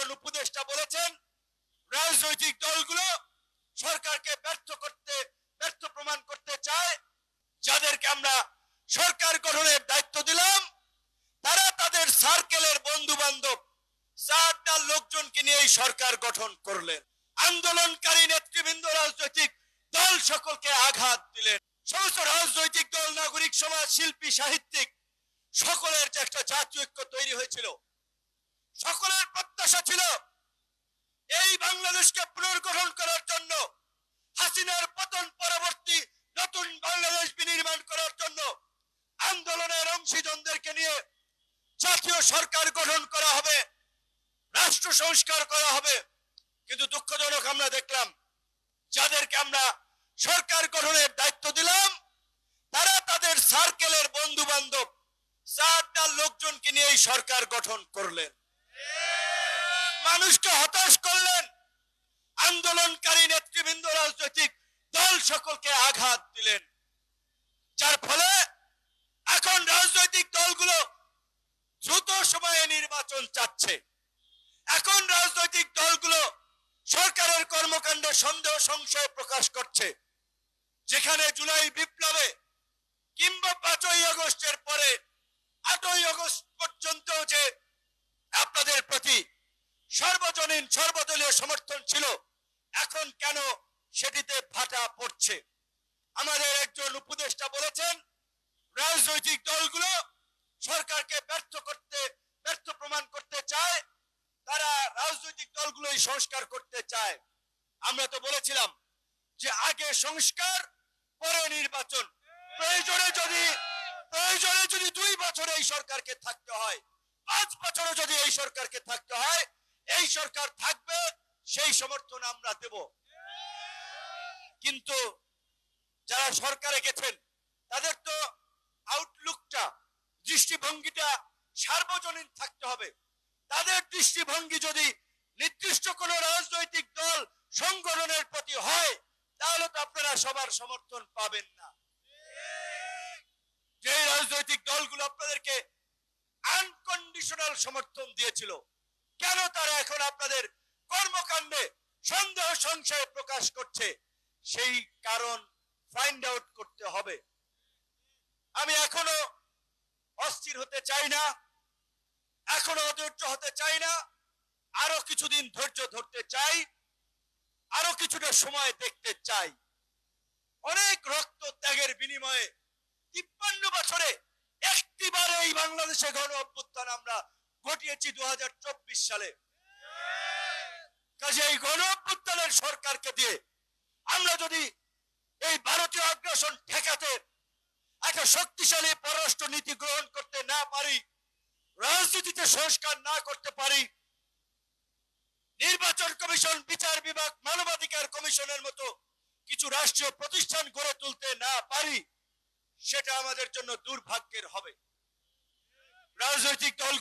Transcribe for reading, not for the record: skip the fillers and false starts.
একজন উপদেষ্টা বলেছেন রাজনৈতিক দলগুলো সরকারকে ব্যর্থ প্রমাণ করতে চায়। যাদেরকে আমরা সরকার গঠনের দায়িত্ব দিলাম তারা তাদের সার্কেলের বন্ধু বান্ধব 4টা লোকজনকে নিয়ে এই সরকার গঠন করলেন। আন্দোলনকারী নেতৃবৃন্দ রাজনৈতিক দল সকলকে আঘাত দিলেন। সমস্ত রাজনৈতিক দল, নাগরিক সমাজ, শিল্পী, সাহিত্যিক সকলের যে একটা জাতীয় ঐক্য তৈরি হয়েছিল, সকলের প্রত্যাশা ছিল এই বাংলাদেশকে পুনর্গঠন করার জন্য, হাসিনার পতন পরবর্তী নতুন বাংলাদেশ বিনির্মাণ করার জন্য আন্দোলনের অংশীজনদেরকে নিয়ে জাতীয় সরকার গঠন করা হবে, রাষ্ট্র সংস্কার করা হবে। কিন্তু দুঃখজনক আমরা দেখলাম যাদেরকে আমরা সরকার গঠনের দায়িত্ব দিলাম তারা তাদের সার্কেলের বন্ধু বান্ধব 4টা লোকজনকে নিয়ে এই সরকার গঠন করলেন, মানুষকে হতাশ করলেন। আন্দোলনকারী নেতৃবৃন্দ রাজনৈতিক দল সকলকে আঘাত দিলেন, যার ফলে এখন রাজনৈতিক দলগুলো দ্রুত সময়ে নির্বাচন চাচ্ছে। এখন রাজনৈতিক দলগুলো সরকারের কর্মকাণ্ডে সন্দেহ সংশয় প্রকাশ করছে। যেখানে জুলাই বিপ্লবে কিংবা 5ই আগস্টের পরে 8ই আগস্ট পর্যন্ত যে আপনাদের প্রতি সর্বজনীন সর্বদলীয় সমর্থন ছিল, এখন কেন সেটিতে ভাটা পড়ছে? আমাদের একজন উপদেষ্টা বলেছেন রাজনৈতিক দলগুলো সরকারকে ব্যর্থ প্রমাণ করতে চায়, তারা রাজনৈতিক দলগুলোই সংস্কার করতে চায়। আমরা তো বলেছিলাম যে আগে সংস্কার পরে নির্বাচন, প্রয়োজনে যদি 2 বছর এই সরকারকে থাকতে হয়, 5 বছরও যদি এই সরকারকে থাকতে হয়, এই সরকার থাকবে, সেই সমর্থন আমরা দেব। কিন্তু যারা সরকারে গেছেন তাদের তো আউটলুকটা, দৃষ্টিভঙ্গিটা সার্বজনীন থাকতে হবে। তাদের দৃষ্টিভঙ্গি যদি নির্দিষ্ট কোন রাজনৈতিক দল সংগঠনের প্রতি হয় তাহলে তো আপনারা সবার সমর্থন পাবেন না। যে রাজনৈতিক দলগুলো আপনাদেরকে আনকন্ডিশনাল সমর্থন দিয়েছিল, কেন তারা এখন আপনাদের কর্মকাণ্ডে সন্দেহ সংশয় প্রকাশ করছে? সেই কারণ ফাইন্ড আউট করতে হবে। আমি এখনো অস্থির হতে চাই না, এখনো অধৈর্য হতে চাই না, আরো কিছুদিন ধৈর্য ধরতে চাই, আরো কিছুটা সময় দেখতে চাই। অনেক রক্ত ত্যাগের বিনিময়ে 53 বছরে একটিবার এই বাংলাদেশে গণ অভ্যুত্থান আমরা ঘটিয়েছি 2024 সালে। কাজে এই গণ অভ্যুত্থানের সরকারকে দিয়ে আমরা যদি এই ভারতীয় আগ্রাসন ঠেকাতে একটা শক্তিশালী পররাষ্ট্র নীতি গ্রহণ করতে না পারি, রাজনীতিতে সংস্কার না করতে পারি, নির্বাচন কমিশন, বিচার বিভাগ, মানবাধিকার কমিশনের মতো কিছু রাষ্ট্রীয় প্রতিষ্ঠান গড়ে তুলতে না পারি, সেটা আমাদের জন্য দুর্ভাগ্যের হবে। রাজনৈতিক দল